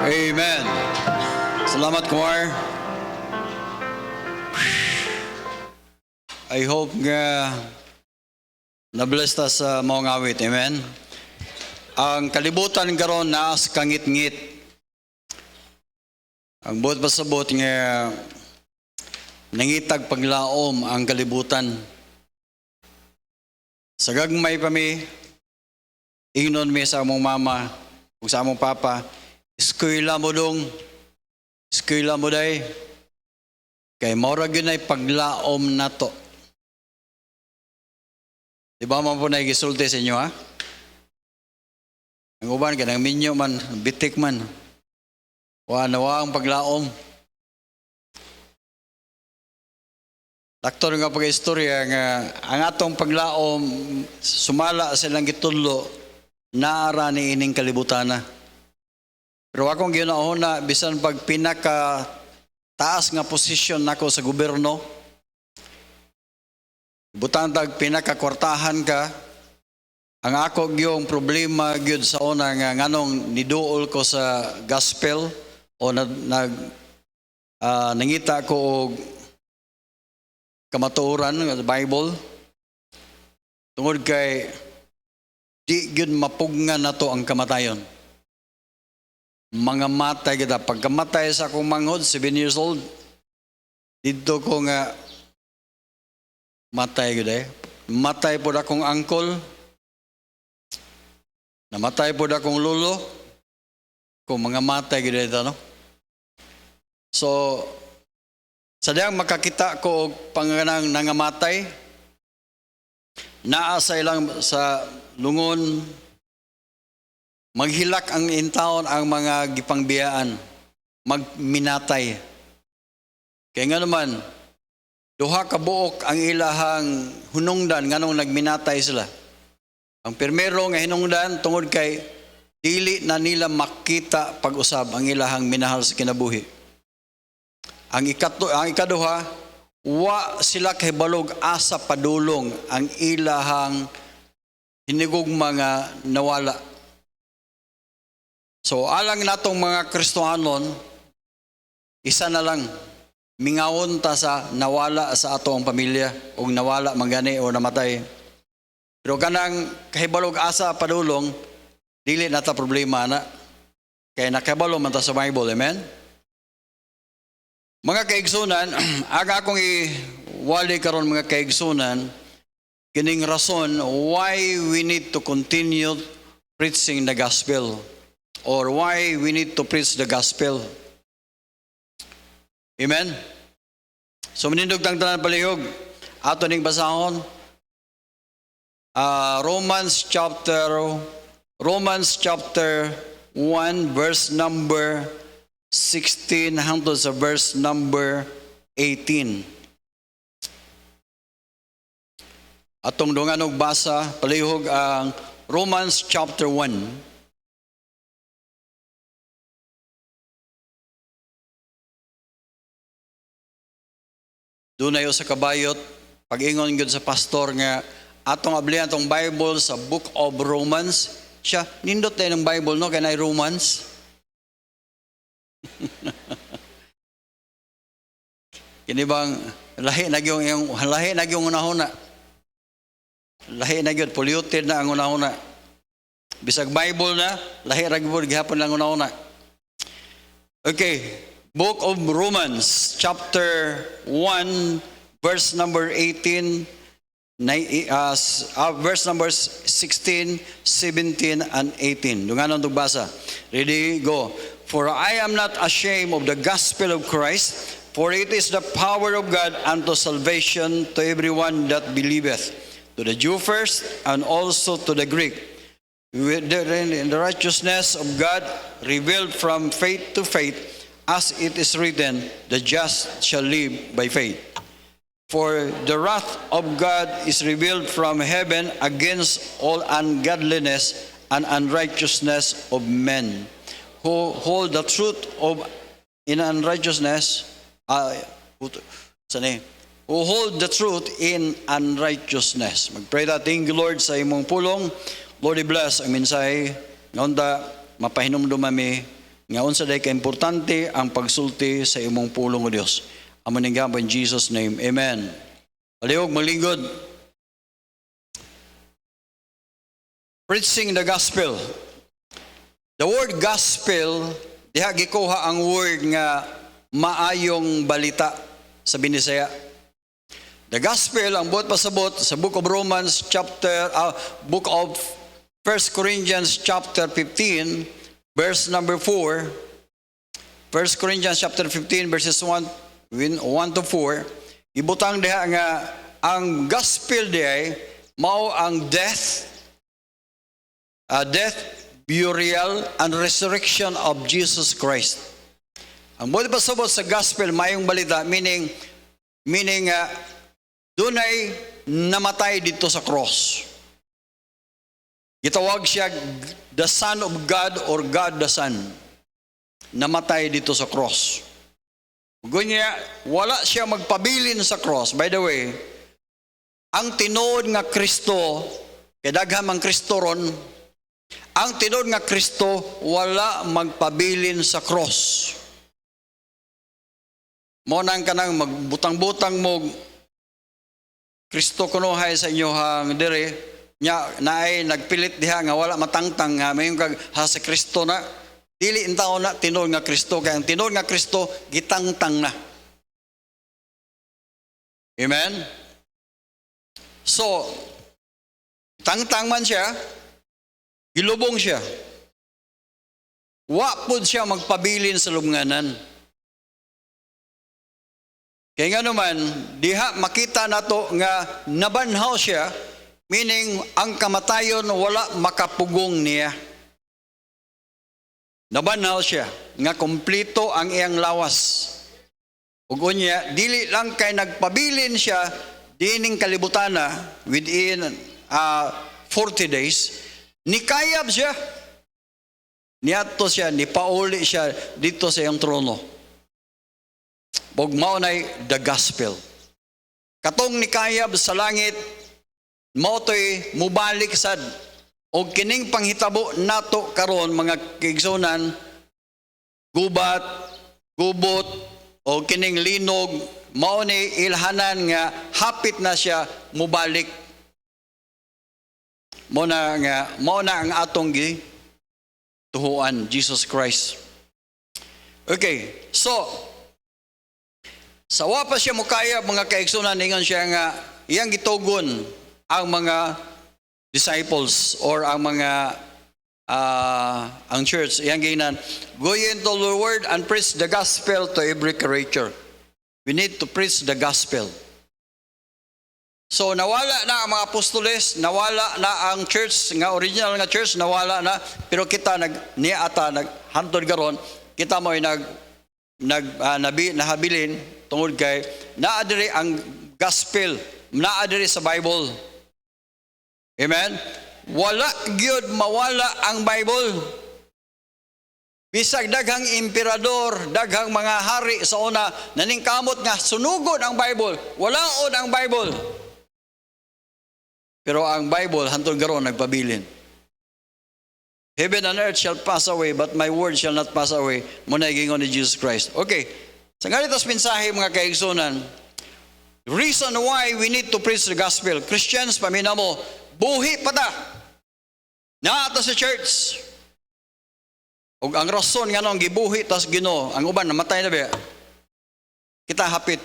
Amen. Salamat, choir. I hope nga na-bless ta sa mga awit. Amen. Ang kalibutan karon naas kangit-ngit. Ang buot pasabot nga nangitag paglaom ang kalibutan. Sa gagmay pa mi, ingnon mi sa among mama ug sa among papa, eskwela mo dong, eskwela mo day, kay maura gyud ay paglaom nato. Di ba man po na gisulti sa inyo, ha? Ang uban ka, nang minyo man, bitik man. Nawa ang paglaom. Daktor nga pag-istorya nga ang atong paglaom sumala silang gitudlo naara ni ining kalibutana. Pero akong ginauna bisan pag pinaka taas nga posisyon nako sa gobyerno, butantag pinakakwartahan ka, ang ako gyung problema gyud sa una nga nganong niduol ko sa gospel o nangita ko og kamatuoran ng Bible tungod kay di gyud mapugngan nato ang kamatayon. Mga matay kita. Pagkamatay sa akong manghod, 7 years old, dito ko nga matay gyud eh. Matay po akong uncle, namatay po akong lolo, kung mga matay gyud ito, no? So, sadyang makakita ko og panganang nangamatay, naasay lang sa lungon, maghilak ang intawon ang mga gipangbiyaan, magminatay. Kaya nga naman, duha ka buok ang ilahang hunungdan nganong nagminatay sila. Ang primero nga hinungdan tungod kay dili na nila makita pag-usab ang ilahang minahal sa kinabuhi. Ang ikaduha, wa sila kahibalog asa padulong ang ilahang hinigugma nga nawala. So alang natong mga Kristohanon, isa na lang, mingawon ta sa nawala sa ato ang pamilya o nawala magani o namatay. Pero kanang kahibalog asa padulong, dili na ta problema na. Kaya nakahibalo man ta sa Bible, amen? Mga kaigsunan, aga akong iwali karon mga kaigsunan, kining rason why we need to continue preaching the gospel or why we need to preach the gospel. Amen? So manindog tang tanan palihog, ato ning basahon, Romans chapter 1 verse number 16 hangtod sa verse number 18. Atong dungan og basa palihog ang Romans chapter 1. Doon sa kabayot, pag-ingon gyud sa pastor nga atong ablihan tong Bible sa Book of Romans. Siya, nindot tayo ng Bible, no? Kaya na Romans. Kini bang lahi na gyung unahuna. Lahi na gyud, polluted na ang unahuna. Bisag Bible na, lahi ra gyud gihapon lang unahuna. Okay, Book of Romans, chapter 1, verse number 18, verse number 16, 17, and 18. Dunganon itong basa. Ready, go. For I am not ashamed of the gospel of Christ, for it is the power of God unto salvation to everyone that believeth, to the Jew first, and also to the Greek. In the righteousness of God revealed from faith to faith, as it is written, the just shall live by faith. For the wrath of God is revealed from heaven against all ungodliness and unrighteousness of men, who hold the truth in unrighteousness, who hold the truth in unrighteousness. Magpray dating Lord sa imong pulong. Lord, i-bless ang mensahe. Ngayon mapahinumdum kami nga unsa day ka importante ang pagsulti sa imong pulong o Dios. Amo ning gamo in Jesus name. Amen. Palihog maglingkod. Preaching the gospel. The word gospel, diha gikuha ang word nga maayong balita sa Binisaya. The gospel, ang buot pasabot sa book of Romans book of 1 Corinthians chapter 15, verse number 4. 1 Corinthians chapter 15, verses 1 to 4. Ibutang diha nga ang gospel diha mao ang death, burial, and resurrection of Jesus Christ. Ang buot pasabot sa gospel, mayong balita, meaning dunay namatay dito sa cross. Gitawag siya the Son of God or God the Son. Namatay dito sa cross. Gunya, wala siya magpabilin sa cross. By the way, ang tinuod nga Kristo, kay daghang ang Kristo ron, ang tinuod nga Kristo wala magpabilin sa cross. Mo nang kanang magbutang-butang mo Kristo kunuhay sa inyo hang dire nya naay nagpilit diha nga wala matangtang nga mayon kag ha sa Kristo na dili in taon na tinuod nga Kristo kay ang tinuod nga Kristo gitangtang na. Amen. So tangtang man siya, gilubong siya. Wa pud siya magpabilin sa lubnganan. Kaya nga naman, diha makita nato nga nabanhaw siya, meaning ang kamatayon wala makapugong niya. Nabanhaw siya, nga kompleto ang iyang lawas. Ug unya, dili lang kay nagpabilin siya dining kalibutana within 40 days, nikayab siya. Niadto siya, nipauli siya dito sa iyang trono. Bog maunay the gospel. Katong nikayab sa langit, mautoy mubalik sad. O kining panghitabo nato karon mga kaigsunan, gubat, gubot, o kining linog, maunay ilhanan nga hapit na siya mubalik. Muna ang atong tuhuan, Jesus Christ. Okay, so sawa pa siya mukaya mga kaigsunan, ningon siya nga iyang gitugon ang mga disciples or ang mga ang church. Iyang ginan, go ye into the word and preach the gospel to every creature. We need to preach the gospel. So nawala na ang mga apostoles, nawala na ang church, nga original nga church, nawala na. Pero kita naghantod karon, kita mo ay nahabilin tungod kay naadiri ang gospel, naadiri sa Bible. Amen? Wala gyud mawala ang Bible. Bisag daghang emperador, daghang mga hari sa una, naningkamot nga sunugod ang Bible. Walaon ang Bible. Pero ang Bible, hantod karon nagpabilin. Heaven and earth shall pass away, but my word shall not pass away. Muna gingon ni Jesus Christ. Okay. Sa ganitong mensahe mga kaigsunan, reason why we need to preach the gospel. Christians, pamina mo, buhi pa ta. Naato sa church. O ang rason nga nung gibuhi tas Ginoo, ang uban namatay na ba? Kita hapit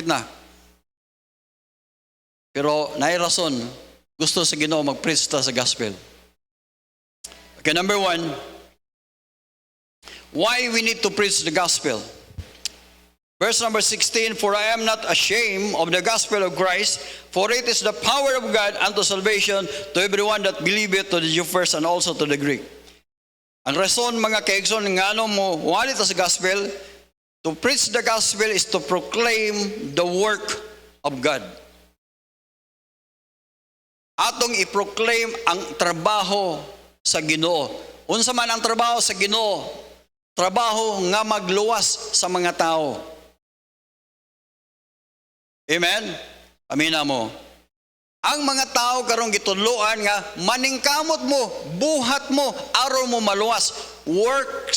na. Pero naay rason, gusto sa Ginoo mag-preach ta sa gospel. Okay, number 1, why we need to preach the gospel. Verse number 16, for I am not ashamed of the gospel of Christ, for it is the power of God unto salvation to everyone that believeth, to the Jew first and also to the Greek. Ang rason mga kaigsoon nga ano mo walit sa gospel, to preach the gospel is to proclaim the work of God. Atong i-proclaim ang trabaho sa Ginoo. Unsa man ang trabaho sa Ginoo? Trabaho nga magluwas sa mga tao. Amen? Amina mo. Ang mga tao karong gitudloan nga maningkamot mo, buhat mo, aron mo maluwas. work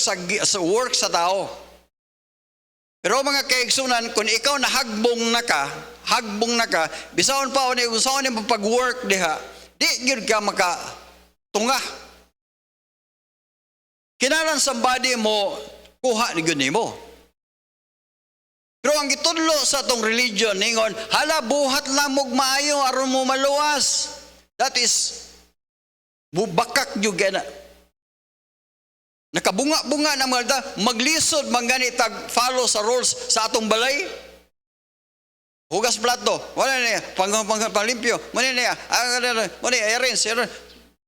sa tao. Pero mga kaigsunan, kung ikaw hagbong na ka, bisawon pa ni usaon ni pag-work diha, di gyud ka makatunga. Kinalan somebody mo kuha ni gyud nimo. Pero ang gitudlo sa tong religion ningon, hala buhat lang mog maayo aron mo maluwas. That is bubakak gyud na. Nakabunga-bunga na mga maglisod mangani tag follow sa rules sa atong balay. Hugas plato, wala na panglimpyo, wala na errands,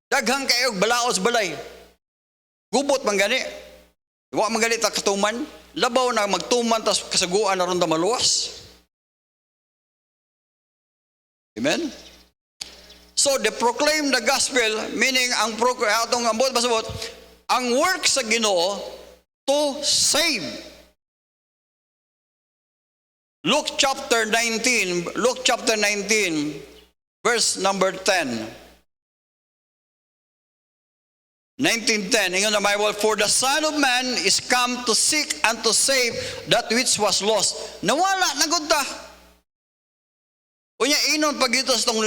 daghang kayo balaos balay. Gubot mangani. Wa mangani ta katuman, labaw na magtuman tas kasaguan na ron ta maluwas. Amen. So they proclaim the gospel, meaning ang atong ambot pasabot, ang work sa Ginoo to save. Luke chapter 19, verse number 10. 19:10, ingon na Bible, for the Son of Man is come to seek and to save that which was lost. Nawala na gud ta. Unya inon pag ito sa tong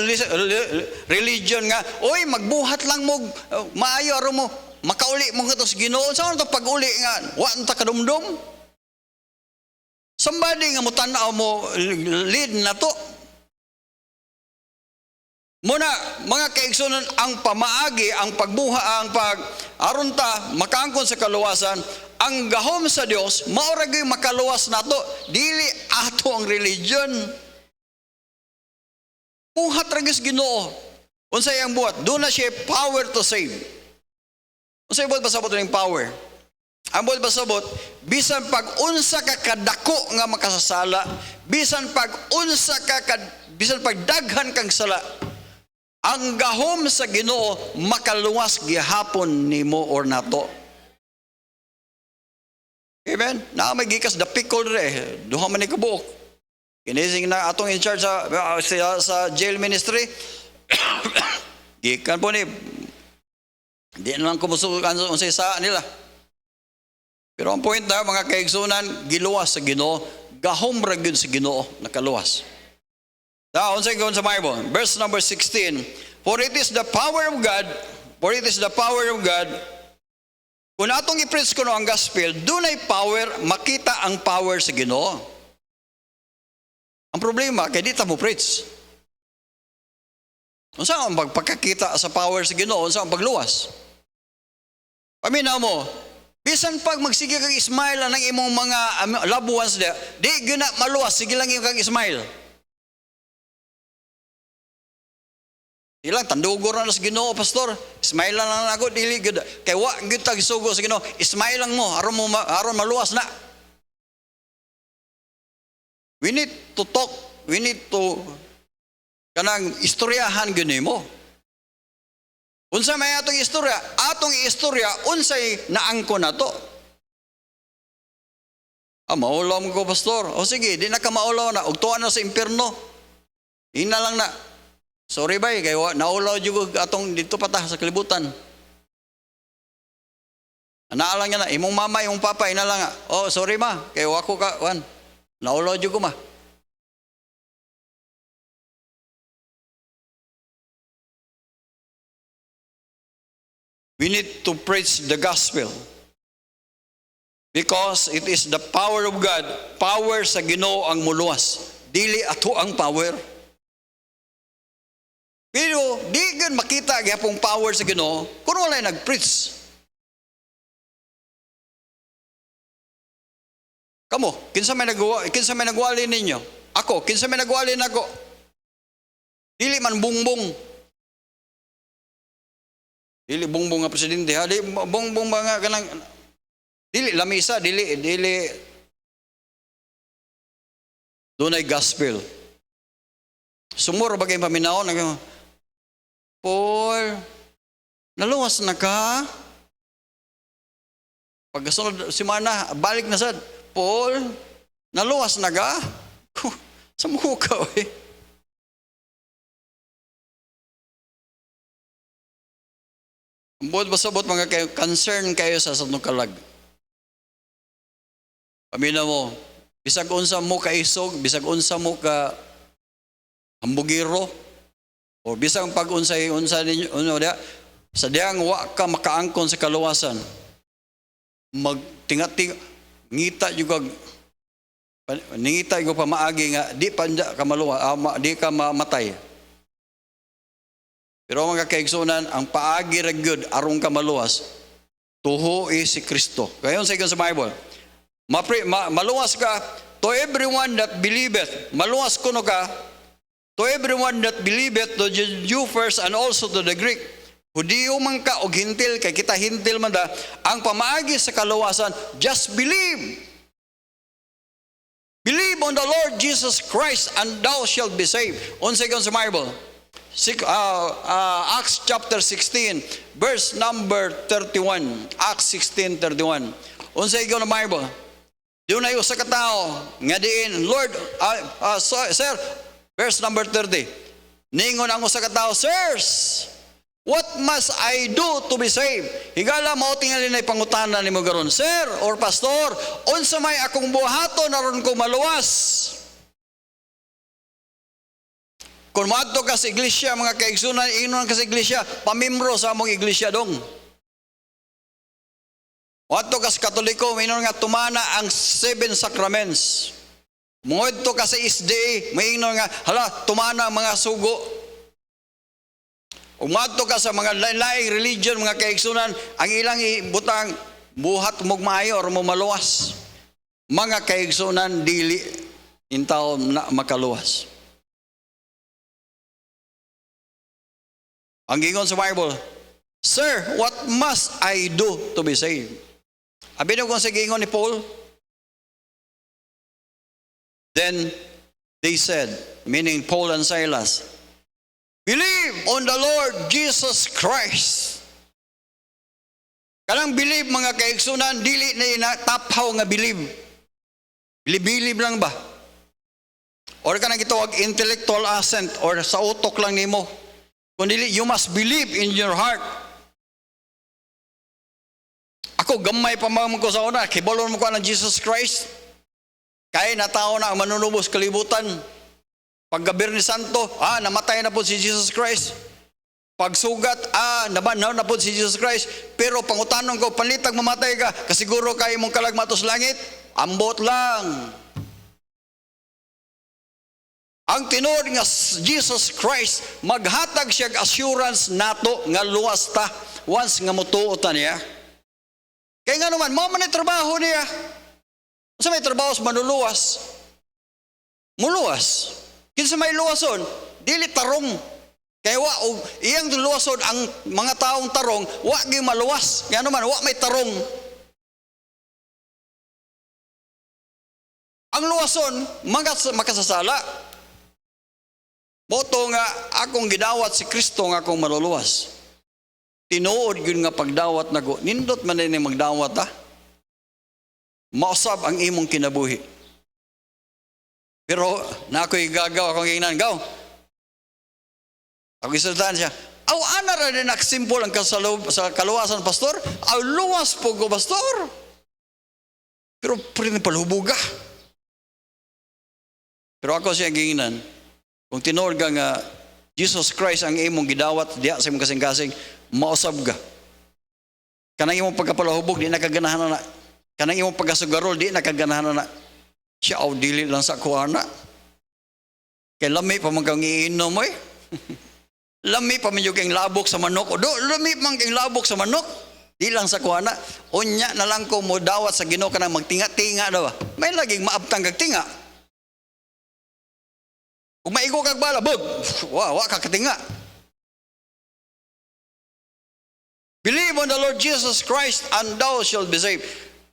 religion nga, oy magbuhat lang mo maayo aron mo makauli mo katos Ginoo. Saan to pag-uli nga wa ta kadumdum? Somebody nga mutanaw mo lead na to. Muna, mga kaigsunan, ang pamaagi, ang pagbuha, ang aron ta makaangkon sa kaluwasan, ang gahom sa Dios mao ra gyud makaluwas nato, dili ato ang religion. Buhat ra gyud Ginoo. Unsay ang buhat? Doon na siya power to save. Unsay buhat pasabot ning power? Ang buhat pasabot, bisan pag unsa ka kadako nga makasasala, bisan pag daghan kang sala, ang gahom sa Ginoo makaluwas gihapon nimo or nato. Amen. Na may gikas dapikol re, duha man ni kabuok. Kinising na atong in charge sa jail ministry. Gikan po ni di na lang kumusukan unsay sa nila. Pero ang point na mga kaigsunan, giluwas sa Ginoo, gahom ra gyud sa Ginoo nakaluwas. Now, unsay sa Bible, verse number 16, for it is the power of God, kung atong i-preach kuno ang gospel, dunay power, makita ang power sa Ginoo. Ang problema, kay di ta mo preach. Unsa ang pagkakita sa power sa Ginoo, unsa ang pagluwas? Paminaw mo, bisan pag magsige kag smile ang imong mga loved ones di gyud na maluwas, sige lang yung kag smile. Ilang tandugor na sa Ginoo, pastor. Smile lang ako, dili gud. Kay wa gyud tag sugo sa Ginoo. Smile lang mo aron maluwas na. We need to talk, we need to kanang istoryahan gyud nimo. Unsa may atong istorya, unsay naangko nato. Maulaw mo ko, pastor. O sige, di na ka maulaw na. Ugtuan na sa impyerno. Ina lang na. Sorry bay, kay naulaw jud atong dito patah sa kalibutan. Anaalang niya na, imong mama, imong papa, ina lang. Oh, sorry ma, kay wako ka, naulaw jud ko ma. We need to preach the gospel because it is the power of God. Power sa Ginoo ang muluwas. Dili ato ang power. Pero di gan makita gyapong power sa Ginoo kung wala nag-preach. Kamo, kinsa may nagwali ninyo? Ako, kinsa may nagwali nako? Dili man bungbong. Dili bongbong nga presidente, ha? Dili bongbong mga kanang dili lamisa, dili dunay gospel. Sumuro ba kay paminaw nag Paul, naluwas na ka? Pagkasunod semana, balik na sad. Paul, naluwas na ka? Sa mukha eh. Ambot pasabot mga kayo, concern kayo sa satong kalag. Pamina mo, bisag unsa mo ka isog, bisag unsa mo ka hambugiro, o bisag pag-unsay unsa ninyo, sa diyang wa ka makaangkon sa kaluwasan, magtingating, ngita yung ningita yung pamaagi nga, di pa ka maluwa, di ka mamatay. Pero mga kaigsunan, ang paagi ragyod arong ka maluwas, tuho si Kristo. Kayon sa Bible, maluwas ka, to everyone that believeth, maluwas kuno ka, to everyone that believeth, to the Jew first and also to the Greek. Hudiyo man ka o hintil, kay kita hintil man da, ang pamaagi sa kaluwasan, just believe. Believe on the Lord Jesus Christ and thou shalt be saved. Unsay sa Bible? Acts chapter 16, verse number 31. Acts 16:31. Unsay na Bible? Doon na sa katao, nga diin, Lord, sir, verse number 30. Ningon ang usa katao, sirs, what must I do to be saved? Higala mao tingali na pangutana nimo garon, sir or pastor, unsa may akong buhaton aron ko maluwas? Kung maadto ka sa iglesia, mga kaigsunan, inon ka sa iglesia, pamimbro sa among iglesia dong. Maadto ka sa Katoliko, inon nga tumana ang 7 sacraments. Maadto ka sa SDA, may inon nga, tumana ang mga sugo. Umadto ka sa mga lain-laing religion, mga kaigsunan, ang ilang ibutang buhat mong maayo or mo maluwas. Mga kaigsunan, dili intaw na makaluwas. Ang gingon sa Bible, sir, what must I do to be saved? Abi na kung sa gingon ni Paul. Then they said, meaning Paul and Silas, believe on the Lord Jesus Christ. Kanang believe, mga kaigsunan, dili na taphaw nga believe. Bilib lang ba? Or kanang gitawag intellectual assent or sa utok lang nimo. Kundi you must believe in your heart. Ako gamay pa man ko sa una, kibalon mo ko ng Jesus Christ. Kaya na tao na ang manunubos kalibutan. Paggabi ni Santo, namatay na po si Jesus Christ. Pagsugat, nabanaw na po si Jesus Christ. Pero pangutanong ko, panlitag mamatay ka, kasiguro kayo mong kalagmatos langit, ambot lang. Ang tinuod nga Jesus Christ, maghatag siya assurance nato nga luwas ta once nga mutuotan niya. Kaya nga naman, mo man trabaho niya. Sa may trabaho sa manuluwas, muluwas. Kinsa may luwason, dili tarong. Kaya iyang luwason ang mga taong tarong, wa gyud maluwas. Kaya naman, wa may tarong. Ang luwason, makasasala. Boto nga akong gidawat si Kristo nga akong maluluwas. Tinuod yun nga pagdawat na go. Nindot man din magdawat mausab ang imong kinabuhi. Pero na ako'y gagaw akong ingnan, gaw. Ako isaltaan siya, ana ra din simple ang sa kaluwasan, pastor. Luwas po ko, pastor. Pero palhubuga. Pero ako siya ginginan, kung tinuod ka nga Jesus Christ ang imong gidawat diya sa imong kasing-kasing, mausab ka. Kanang imong pagkapalahubog, di nakaganahan na. Kanang imong pagkasugarol, di nakaganahan na. Siya dili lang sa kuana. Kay lami pa man kang iinom mo Lami pa man yung labok sa manok. Lami man kang labok sa manok. Di lang sa kuana. Unya na lang ko mo dawat sa Ginoo kanang magtinga-tinga daw. May laging maabtang kag tinga. Kung maigo kag bala, wa kakatinga. Believe on the Lord Jesus Christ and thou shalt be saved.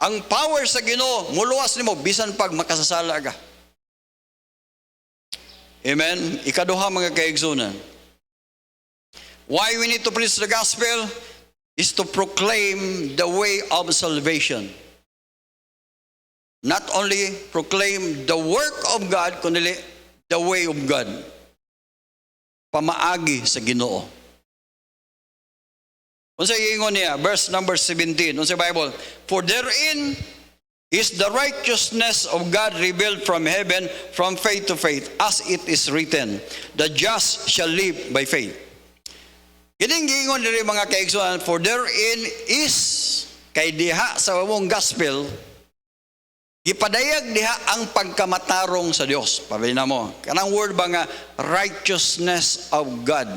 Ang power sa Ginoo, muluwas nimo bisan pag makasasala ka. Amen. Ikaduha, mga kaigsunan. Why we need to preach the gospel is to proclaim the way of salvation. Not only proclaim the work of God, kundi the way of God. Pamaagi sa Ginoo. Unsa giingon niya? Verse number 17. Unsa Bible? For therein is the righteousness of God revealed from heaven, from faith to faith, as it is written, the just shall live by faith. Kining giingon diri mga kaigsunan, for therein is, kay diha sa among gospel, gipadayag diha ang pagkamatarong sa Dios. Pabili na mo. Kanang word ba nga righteousness of God.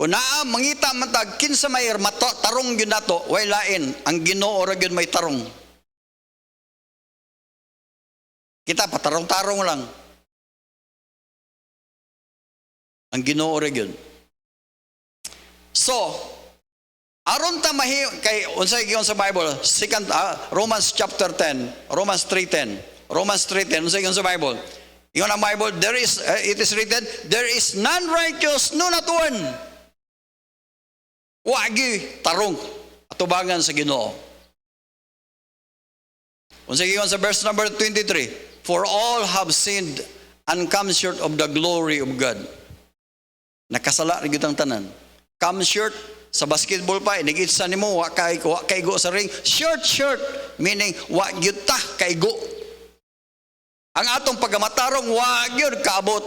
Kung naa mangita man tag kinsa may tarong gyud nato, way lain ang Ginoo ra gyud may tarong. Kita patarong-tarong lang. Ang Ginoo ra gyud. So, aron ta kay unsay giyon sa Bible, Romans chapter 10, Romans 3:10. Romans 3:10 unsay giyon sa Bible? Ingon ang Bible, it is written, there is none righteous, no not one. Wagi tarong atubangan sa Ginoo. Unsay giyon sa verse number 23, for all have sinned and come short of the glory of God. Nakasala ra gyud ang tanan. Come short sa basketball pa, inigitsa nimo wa kaigo sa ring. Short, meaning wa gyud ta kaigo. Ang atong pagamatarong wa gyud kaabot.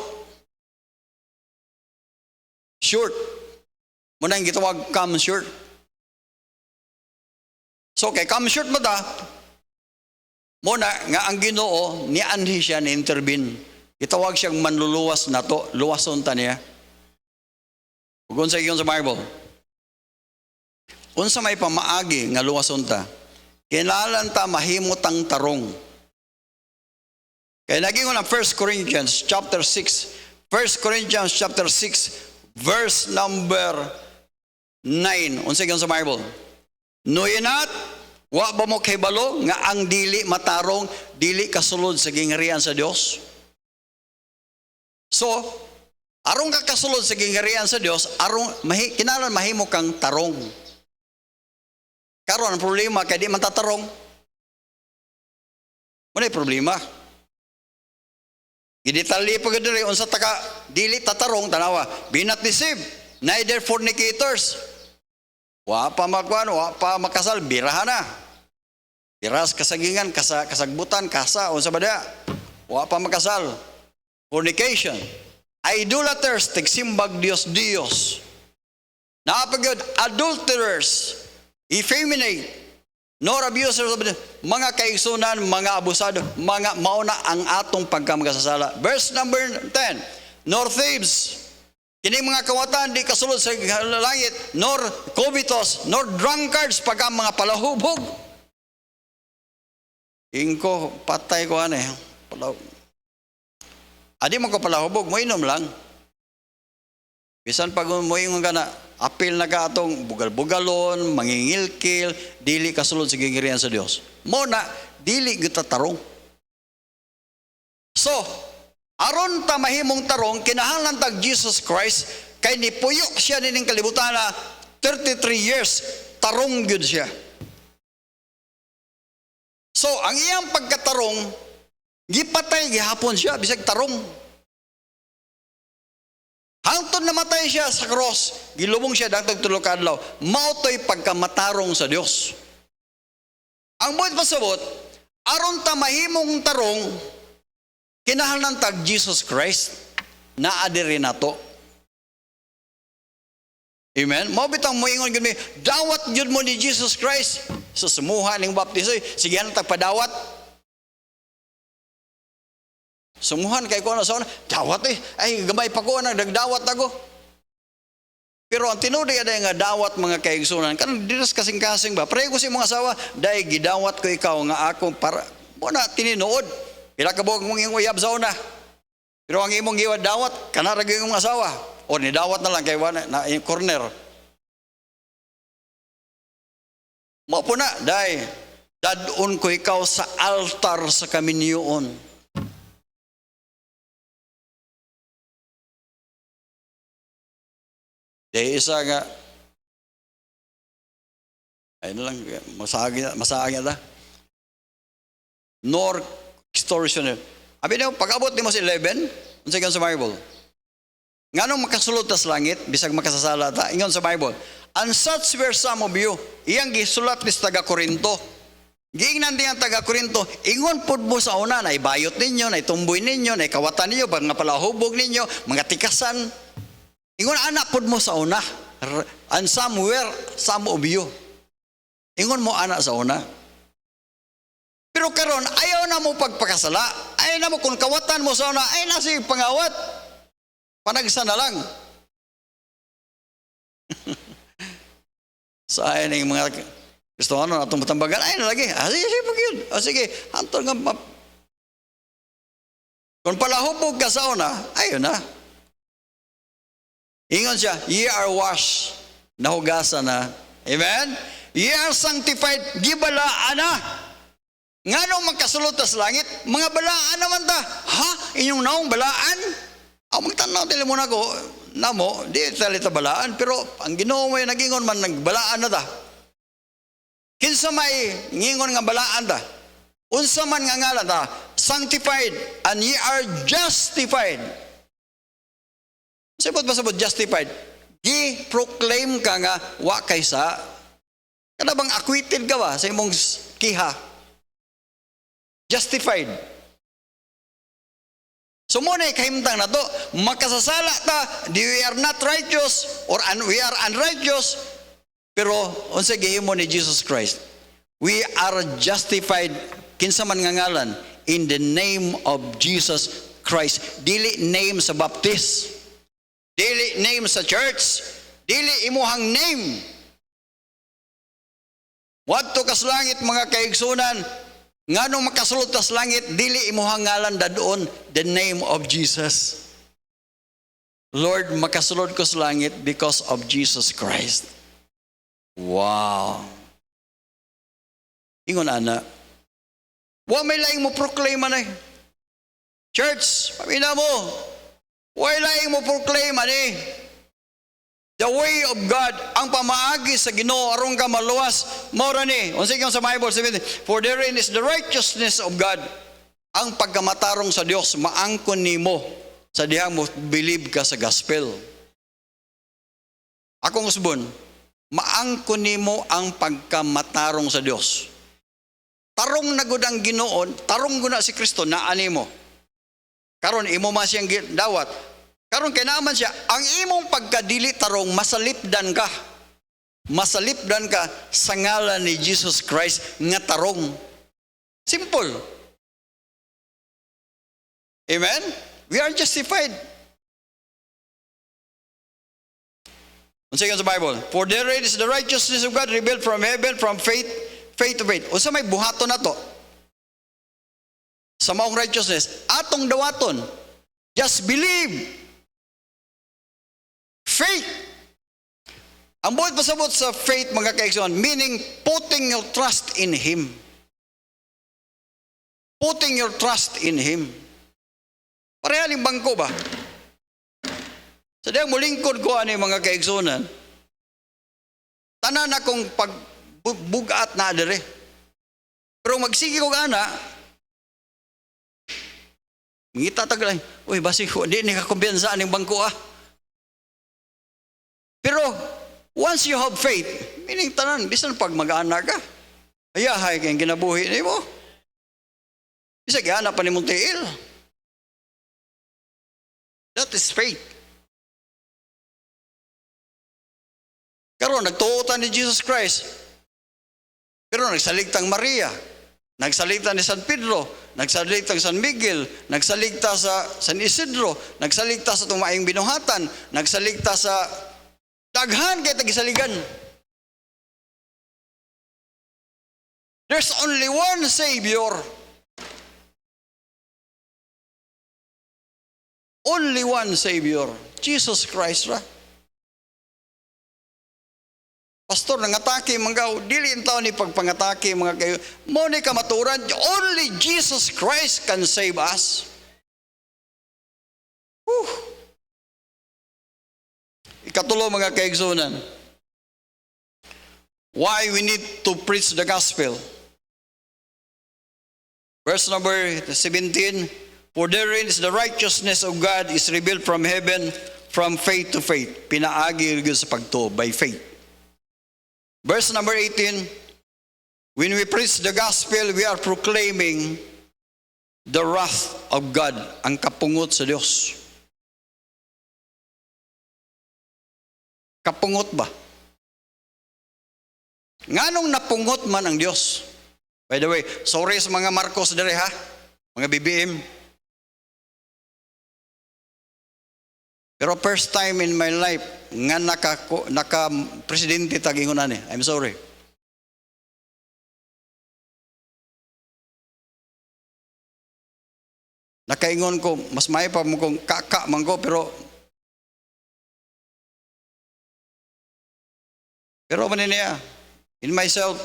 Short. Muna yung gitawag come short. So kay come short mo ta, muna nga ang Ginoo nianhi siya ni intervene. Gitawag siyang manluluwas nato, luwason ta niya. Ug unsa giyon sa Bible? Unsa may pamaagi nga luwason ta, kinahanglan ta mahimot ang tarong. Kaya nagingon ang 1 Corinthians chapter 6, 1 Corinthians chapter 6, verse number 9. Unsa giyon sa Bible? No inat, wa ba mo kahibalo nga ang dili matarong, dili kasulod sa gingharian sa Dios? So, arong ka kasulod sa gingharian sa Dios, arong kinahanglan mahimo kang tarong. Karon ang problema kay di man tatarong. Ano problema? Gidetali pa gid diri unsa taka dili tatarong tanawa. Be not deceived, neither fornicators. Wa pa magkuan, wa pa makasal, birahan na. Biras kasagingan, kasagbutan, kasa unsa ba dia? Wa pa makasal. Fornication. Idolaters, tigsimbag Dios. Naapagod adulterers, effeminate, nor abusers of mga kaigsunan, mga abusado, mga mauna ang atong pagkamakasasala. Verse number 10, nor thieves, kini mga kawatan di kasulod sa langit, nor covetous, nor drunkards, pagka mga palahubog. Ingko, patay ko ane. Adi mo ko palahubog, mo inom lang. Bisan pag mo ingon ka na, apil na ka atong bugal-bugalon, mangingilkil, dili kasulod sa gingharian sa Dios. Muna, dili kita tarong. So, aron ta mahimong tarong, kinahanglan tag Jesus Christ, kay nipuyo siya nining kalibutan na 33 years, tarong gyud siya. So, ang iyang pagkatarong, gipatay gihapon siya, bisag tarong. Hangtod namatay siya sa cross, gilubong siya dagdag 3 ka adlaw. Mautoy pagkamatarong sa Dios. Ang buot pasabot, aron ta mahimong tarong, kinahanglan tag Jesus Christ naa diri nato. Amen. Mao bitang moingon gyud mi, dawat gyud mo ni Jesus Christ sa sumuha ning baptisoy, sige na tag padawat. Sumuhan kay ko na sa una, dawat ay gamay pa ko na nagdawat ako. Pero ang tinuod ay nga dawat mga kaigsunan, kanang dinas kasing-kasing ba? Prego si mga asawa, dahil gidawat ko ikaw nga ako para mo na tininuod. Pila ka buwag mong iyong uyab sa una. Pero ang imong giwad dawat, kanarag yung asawa. O nidawat na lang kay na yung corner. Mo po na, dahil dadun ko ikaw sa altar sa kaminyoon. Dahil isa nga, ayun lang, masahagi na. Nor extortioner. Abi na, pag-abot ni mo sa 11, unsa kan sa Bible? Nganong makasulod ta sa langit, bisag makasasala ta. Ingon sa Bible, and such were some of you. Iyang gisulat ni taga Corinto. Giingnan din ang taga Corinto, ingon pud mo sa una, na ibayot ninyo, na itumboy ninyo, na ikawatan ninyo, mga palahubog ninyo, mga tikasan. Ingon anak pud mo sa una. And some were some of you. Ingon mo anak sa una. Pero karon ayaw na mo pagpakasala. Ayaw na mo kung kawatan mo sa una, ay na si pangawat. Panagsa na lang. Sa ayan yung mga Kristohano na itong matambagan, ay na lagi. Sige, yun. Sige, hantol nga. Kung palahubog ka sa una, ayun na. Ingon siya, ye are washed, nahugasan na. Amen? Ye are sanctified, gibalaan na. Nga nung magkasulot sa langit, mga balaan naman ta. Ha? Inyong naong balaan? Magtanaw tila muna ko, namo, di talita balaan, pero ang Ginoo mo yung nagingon man, nagbalaan na ta. Kinsa may ngingon nga balaan ta, unsa man nga ngalan ta, sanctified, and ye are justified. Sabot ba sabot justified? Gi-proclaim ka nga, wa kaysa, kada bang acquitted ka ba sa imong kiha? Justified. So muna kahimtang na to, makasasala ta, we are not righteous or we are unrighteous, pero unsa gihimo ni Jesus Christ, we are justified kinsa man nga ngalan in the name of Jesus Christ. Dili name sa baptist, dili name sa church, dili imuhang name. Wadto kas langit mga kaigsunan, nganong makasulod tas langit, dili imuhang ngalan dadoon the name of Jesus. Lord, makasulod ko sa langit because of Jesus Christ. Wow. Ingon ana, wa may laing mo proclaim anay. Church, pamina mo, wa laing mo proclaim anay. The way of God, ang pamaagi sa Ginoo aron ka maluwas, mao ra ni. Unsa sa Bible 17, for therein is the righteousness of God. Ang pagkamatarong sa Dios maangkon nimo sa dihang mo believe ka sa gospel. Akong usbon, maangkon nimo ang pagkamatarong sa Dios. Tarong na gud ang Ginoo, tarong gud na si Kristo naa nimo. Karon imo man siyang dawat. Karon kay naman siya, ang imong pagkadili tarong masalipdan ka. Masalipdan ka sa ngalan ni Jesus Christ nga tarong. Simple. Amen? We are justified. Unsa sa Bible? For therein is the righteousness of God revealed from heaven, from faith to faith. Unsa may buhaton nato? Sa maong righteousness, atong dawaton. Just believe. Faith. Ang buhat pasabot sa faith, mga kaigsunan, meaning putting your trust in Him. Putting your trust in Him. Parehaling bangko ba? Sa diyang mulingkod ko ano mga kaigsunan, tanan akong pagbugat na adere. Pero magsige ko gana, ngita taglay, uy, basi ko, di ka kumpiyansa ng bangko ah. Pero, once you have faith, meaning tanan, bisan pag mag-anak ka, ayahay kayong ginabuhi ni mo. Bisa gana pa ni mong tiil. That is faith. Karon nagtuotan ni Jesus Christ. Pero nagsaligtang Maria, nagsaligta ni San Pedro, nagsaligta San Miguel, nagsaligta sa San Isidro, nagsaligta sa tumaing binuhatan, nagsaligta sa daghan kay tagisaligan. There's only one Savior. Only one Savior. Jesus Christ ra. Pastor, nangatake mga dili intaw ni pagpangatake mga kayo. Mo ni kamaturan, only Jesus Christ can save us. Whew. Ikatulo mga kaigsunan, why we need to preach the gospel. Verse number 17, for therein is the righteousness of God is revealed from heaven, from faith to faith. Pinaagi gyud sa pagtuo by faith. Verse number 18, when we preach the gospel, we are proclaiming the wrath of God, ang kapungot sa Diyos. Kapungot ba? Nganong napungot man ang Diyos? By the way, sorry sa mga Marcos dere ha, mga BBM. Pero first time in my life nga naka presidente tagingon ani. I'm sorry. Nakaingon ko, mas may pa mo kong kaka man ko, pero manin niya, in myself,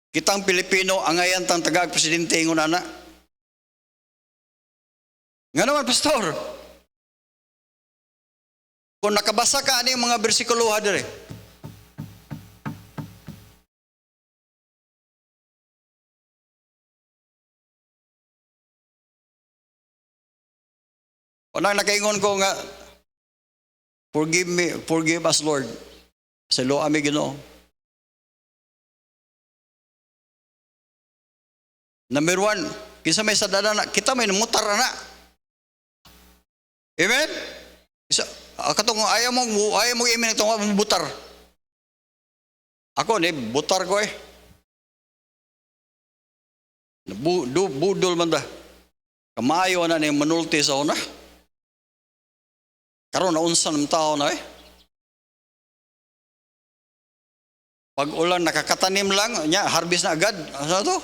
kitang Pilipino, angayan tang tagag-presidente ingon ana. Nga naman, pastor, kung nakabasa ka ano yung mga bersikulo ha dire, unang nakaingon ko nga, forgive us Lord. Sa lo ami Ginoo. Number 1, kinsa may sadana na, kita may mutar na. Amen? Katong ayaw mo imin itong butar. Ako ni butar ko eh. Budol man da. Kamayo na ni manulti sa una. Karon naunsan ng tao na eh. Pag ulan nakakatanim lang, nya harvest na agad. Ano to?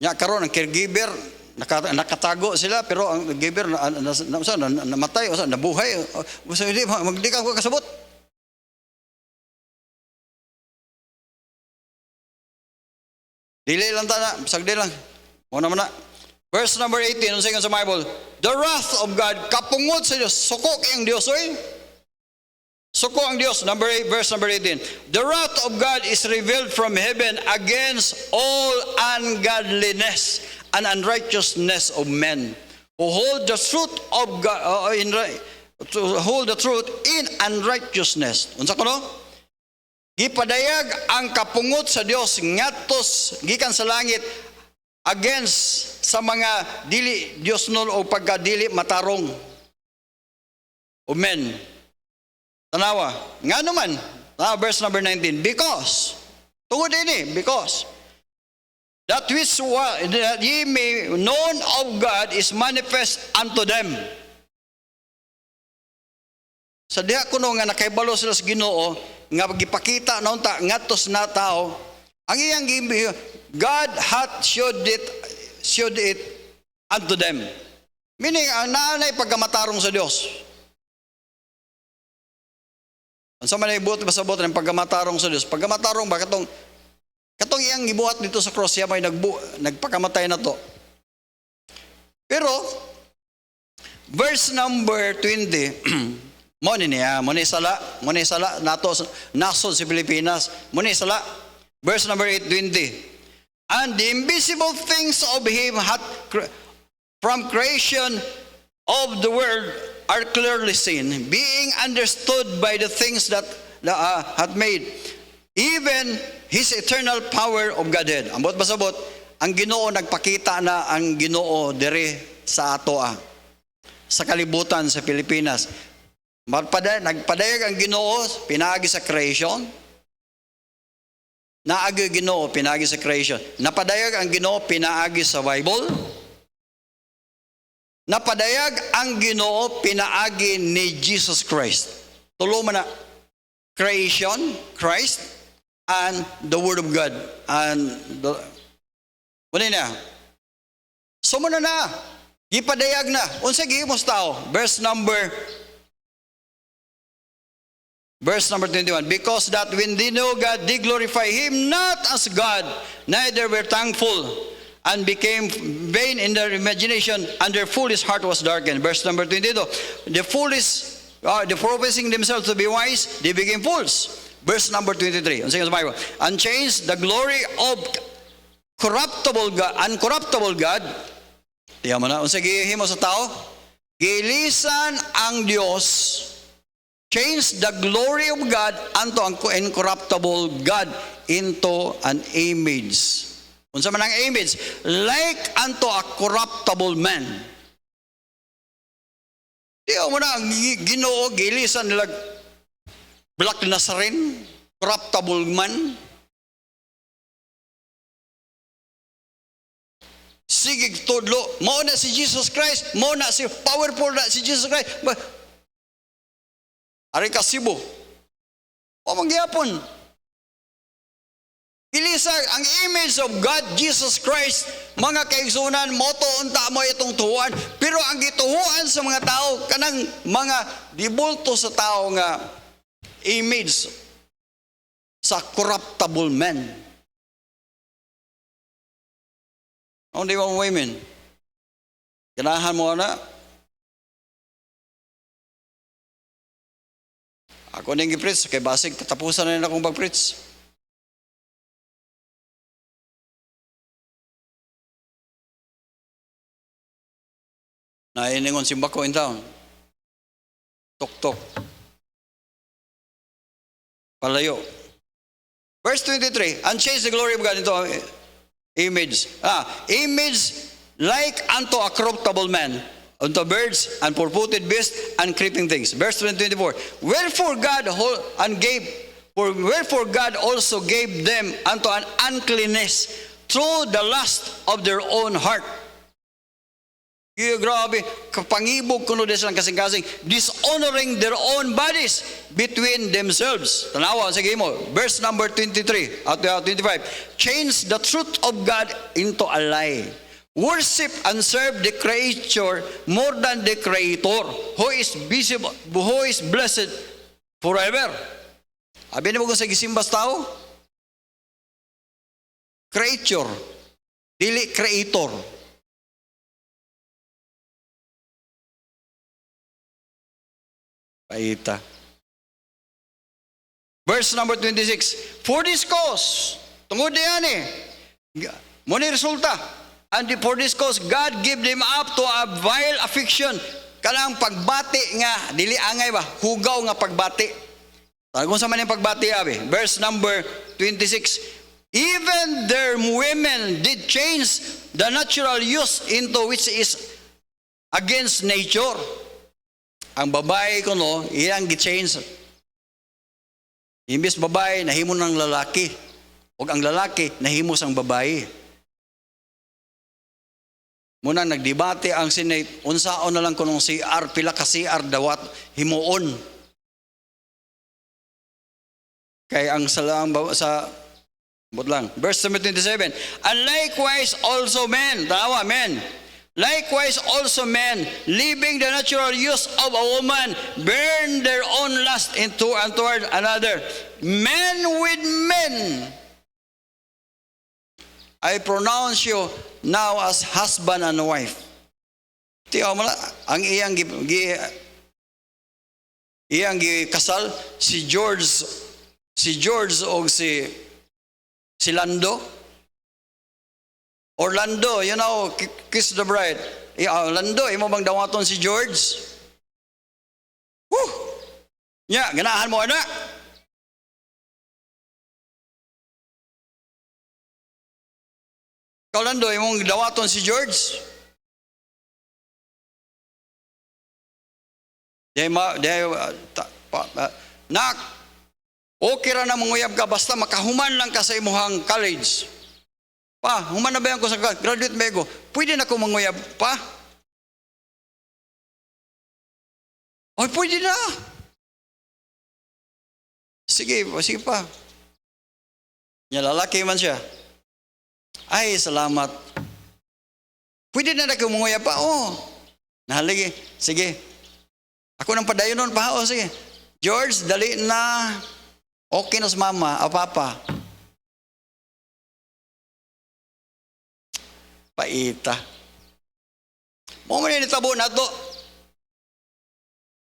Nya karon ang caregiver nakatago sila pero ang giver namatay o nabuhay. Gusto hindi magdikang ko kasabot. Dili lang ta na, sagdi lang. Mo naman na. Verse number 18, ang sa Bible, the wrath of God, kapungot sa Diyos, sukok ang Diyos, oy. Suko ang Diyos, verse number 18. The wrath of God is revealed from heaven against all ungodliness and unrighteousness of men who hold the truth of God in unrighteousness. Unsa ko no? Gipadayag ang kapungot sa Dios ngatos gikan sa langit against sa mga dili Dios non o pagkadili matarong o men. Tanawa, nga naman, verse number 19, because, tungod ini, because, that ye may known of God is manifest unto them. Sa diha kuno nga nakaibalo sila sa Ginoo, nga gipakita naon ta ngatos na tao, ang iyang God hath showed it unto them. Meaning, ang naanay pagkamatarong sa Diyos. Ang sa manaybuot pasabot ng pagkamatarong sa Diyos. Pagkamatarong ba katong iyang gibuhat dito sa cross siya may nagpakamatay na to. Pero verse number 20 mo ni sala nato nasod sa Pilipinas. Mo ni sala verse number 8:20. And the invisible things of him from creation of the world are clearly seen, being understood by the things that hath made, even His eternal power of Godhead. Ambot basabot, ang Ginoo nagpakita na ang Ginoo diri sa ato sa kalibutan sa Pilipinas. Nagpadayag ang Ginoo pinaagi sa creation. Naagi Ginoo pinaagi sa creation. Napadayag ang Ginoo pinaagi sa Bible. Napadayag ang Ginoo pinaagi ni Jesus Christ. Tulo man na creation, Christ, and the Word of God. And muna na. So muna na. Gipadayag na. Unsa gihimos tao? Verse number 21. Because that when they know God, they glorify Him not as God, neither were thankful, and became vain in their imagination, and their foolish heart was darkened. Verse number 22. The professing themselves to be wise, they became fools. Verse number 23. And changed the glory of uncorruptible God. Tiyan mo na, unsa gihimo sa tao? Gilisan ang Dios, change the glory of God unto an incorruptible God into an image. Unsa man ang image? Like unto a corruptible man. Di mo na ang Ginoo gilisan nila Black Nazarene, corruptible man. Sige tudlo, mao na si Jesus Christ, mao na si powerful na si Jesus Christ. Ari ka Cebu. O mangyapon. Ilisa ang image of God, Jesus Christ, mga kaigsunan, moto unta mo itong tuhuan. Pero ang gituhuan sa mga tao, kanang mga dibulto sa tao nga image sa corruptible man. Ang di mo women, ganahan mo na. Ako nang i-preach, kay basig, katapusan na rin akong mag-preach. Nainingon simbako in town. Tok-tok. Palayo. Verse 23, and change the glory of God into image. Image like unto a corruptible man, unto birds and four-footed beasts and creeping things. Verse 24. Wherefore God also gave them unto an uncleanness through the lust of their own heart. Grabe, kapangibog kuno des lang kasing-kasing, dishonoring their own bodies between themselves. Tanawa, sige mo. Verse number 23 at 25. Change the truth of God into a lie. Worship and serve the creature more than the Creator, who is visible, who is blessed forever. Abi mo kung sa gisimbas tao? Creature, dili Creator. Paita. Verse number 26. For this cause, tungod diyan muna resulta. And for this cause, God give them up to a vile affliction. Kanang pagbati nga, dili angay ba? Hugaw nga pagbati. Kung sa man yung pagbati, abi. Verse number 26. Even their women did change the natural use into which is against nature. Ang babae ko no, iyang gi-change. Imbis babae, nahimo ng lalaki. O ang lalaki, nahimo sang babae. Muna nagdebate ang Senate, unsaon na lang kunong CR, pila ka CR dawat, himuon. Kaya ang salang sa butlang. Verse 27. And likewise also men, tawa men. Likewise also men, leaving the natural use of a woman, burn their own lust into and toward another. Men with men. I pronounce you now as husband and wife. Tiyo mo na, ang iyang kasal, si George o si Lando. Orlando, you know, kiss the bride. Orlando, imo bang dawaton si George? Nya, ganahan mo anak. Orlando, imong dawaton si George? Nak, okay ra na manguyab ka basta makahuman lang ka sa imuhang college. Pa, human na ba yan ko sa graduate ba ko? Pwede na ko manguyab pa? Oy, pwede na. Sige pa. Nya lalaki man siya. Ay, salamat. Pwede na ko manguyab pa? Oh. Nahaligi. Sige. Ako nang padayon nun pa. Oh, sige. George, dali na. Okay na sa mama, o papa. Paita. Mo man ni tabo na to.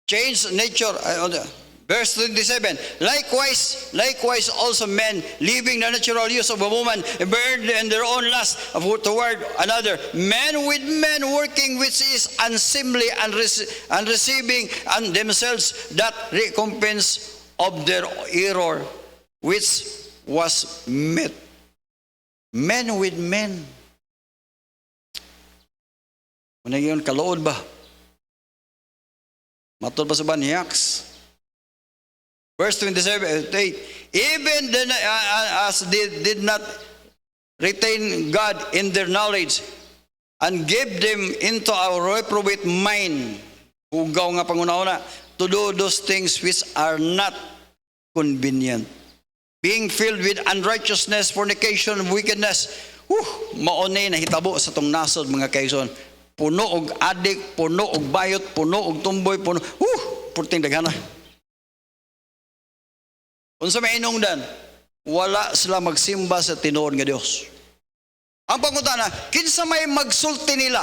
Change nature. Verse 27, likewise also men, leaving the natural use of a woman, burned in their own lust toward another, men with men working which is unseemly, and receiving on themselves that recompense of their error, which was met. Men with men. Ano yun, kalood ba? Matod pa sa banhiyaks. Verse 27, even then, as they did not retain God in their knowledge, and gave them into a reprobate mind, hugaw nga pangunahuna, to do those things which are not convenient. Being filled with unrighteousness, fornication, wickedness, maunay na hitabo sa tong nasod mga kaison. Puno og adik, puno og bayot, puno og tumboy, puno, puting daghana. Unsa may inungdan, wala sila magsimba sa tinuod nga Dios. Ang pangutana, kinsa may magsulti nila?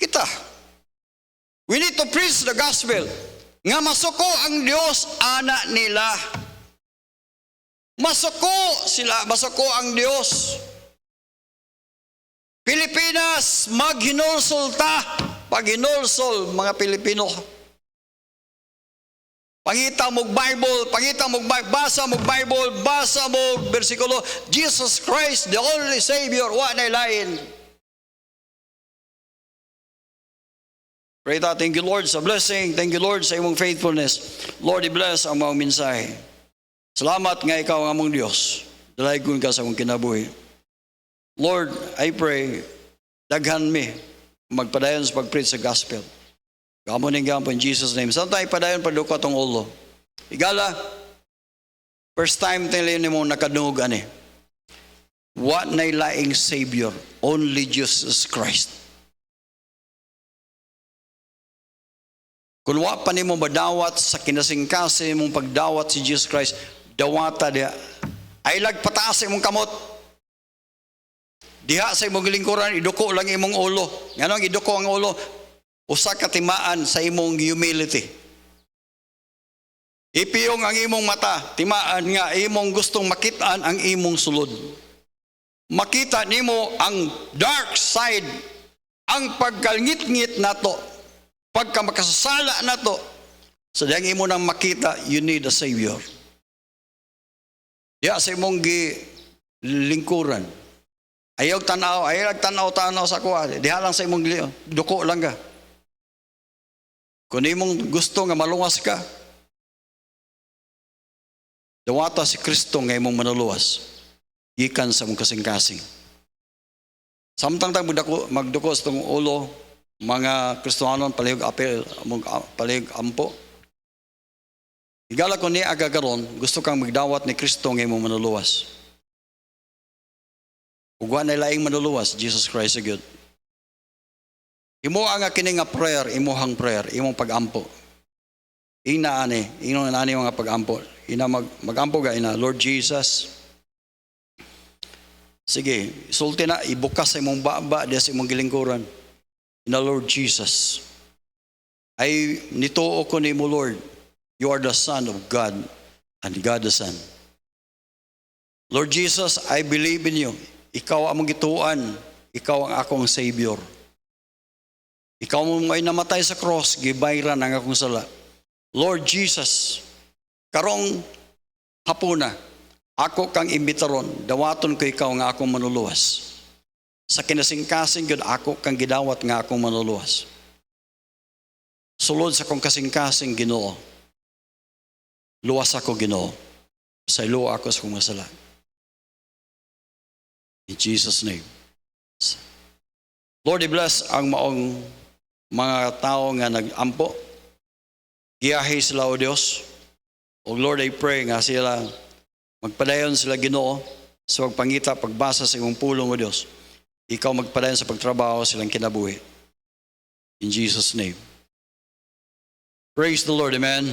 Kita. We need to preach the gospel. Nga masuko ang Dios ana nila. Masuko sila, masuko ang Dios. Pilipinas, maghinulsol ta. Pag hinulsol, mga Pilipino, pangita mo Bible, basa mo Bible, basa mo bersikulo, Jesus Christ, the only Savior, wa na lain. Pray ta, thank you Lord sa blessing, thank you Lord sa imong faithfulness. Lord, i-bless ang mga mensahe. Salamat nga ikaw ang among Dios. Dalaygon ka sa akong kinabuhi. Lord, I pray, daghan mi, magpadayon sa pag-preach sa gospel. Gamon ng gampo in Jesus' name. Saan tayo padayon paduko itong ulo? Igala, first time tayo ni mo nakadungog ani. What na laing Savior? Only Jesus Christ. Kung wa pa ni mo madawat sa kinasingkasi mong pagdawat si Jesus Christ, dawata dia. Ay lagpataas sa imong kamot. Diha sa imong lingkuran, iduko lang imong ulo. Ganong iduko ang ulo? Usa ka timaan sa imong humility. Ipiyong ang imong mata, timaan nga imong gustong makitaan ang imong sulod. Makita nimo ang dark side, ang pagkalngit-ngit nato, pagka makasasala nato. So dahil imo nang makita, you need a Savior. Diya sa imong lingkuran. Ayaw tanaw sa kuha. Diha lang sa imong duko lang ka. Kung imong gusto nga malungas ka, dawata si Kristo nga imong manuluwas, gikan sa mong kasing-kasing. Samtang magduko sa itong ulo, mga Kristohanon palihog ampo. Igala ko ni agagaron, gusto kang magdawat ni Kristo nga imong manuluwas. Ugwa na laing manuluwas, Jesus Christ a good. Imo ang kini nga prayer, imuhang prayer, imong pagampo. Inong ani mga pagampo. Ina magampo ga ina, Lord Jesus. Sige, isulti na ibukas sa imong baba diya sa imong gilingkuran. Ina Lord Jesus. Ay nituo ko nimo Lord, you are the Son of God and God the Son. Lord Jesus, I believe in you. Ikaw among gituan, ikaw ang akong Savior. Ikaw mo ay namatay sa cross, gibayran ang akong sala. Lord Jesus, karong hapuna, ako kang imbitaron, dawaton ko ikaw nga akong manuluwas. Sa kinasingkasing yun, ako kang gidawat nga akong manuluwas. Sulod sa kong kasingkasing Ginoo, luwas ako Ginoo, sa iluwa ako sa kong masala. In Jesus' name. Lord, i-bless ang maong mga tao nga nag-ampo. Giyahi sila o Diyos. O Lord, I pray nga sila magpadayon sila Ginoo sa pagpangita, pagbasa sa imong pulong o Diyos. Ikaw magpadayon sa pagtrabaho silang kinabuhi. In Jesus' name. Praise the Lord, amen.